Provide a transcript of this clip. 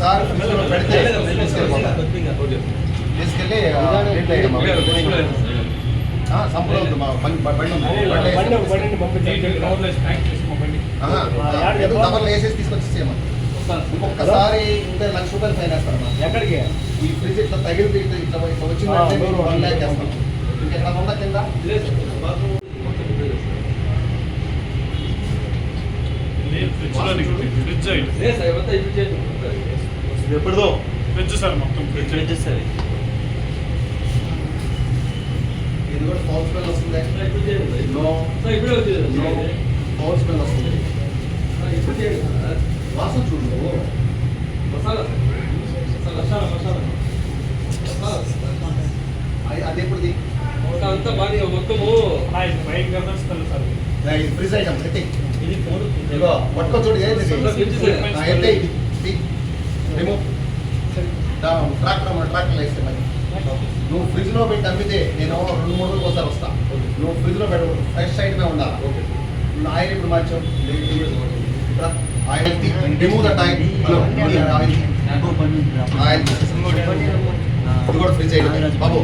ఒక్కసారి పెడితే తీసుకెళ్ళి సంపూర్ణ డబల్ వేసేసి తీసుకొచ్చి చేయమని ఒక్కసారి 1,00,000 ఫైన్ వేస్తారమ్మా. ఎక్కడికి ఈ ఫ్రిడ్జ్ ఇట్లా తగిలితే ఇట్లా వచ్చిందంటే 1 lakh వేస్తాం. ఇంకెక్కడ ఉందా కింద ఎప్పుడుదో ఫ్రిడ్జ్ సార్ మొత్తం ఫ్రిడ్జ్ సార్. ఇది కూడా ఫౌల్ స్మెల్ వస్తుంది. ఫౌల్ స్మెల్ వస్తుంది. వాసన చూడు. అది ఎప్పుడుది అంతా బాగా మొత్తము ఫ్రిడ్జ్ ఐటమ్ పట్టుకో చూడు. రిమూవ్ ట్రాక్టర్ వేస్తే మరి నువ్వు ఫ్రిడ్జ్ లో పెట్టి అమ్మితే నేను 2-3 రోజులకు ఒకసారి వస్తా. నువ్వు ఫ్రిడ్జ్ లో పెట్ట ఫ్రెష్ ఐటమే ఉండాలి. ఆయిల్ ఇప్పుడు మార్చావు. Oil remove that oil. Oil ఇది కూడా ఫ్రిడ్జ్ ఐటమ్ బాబు.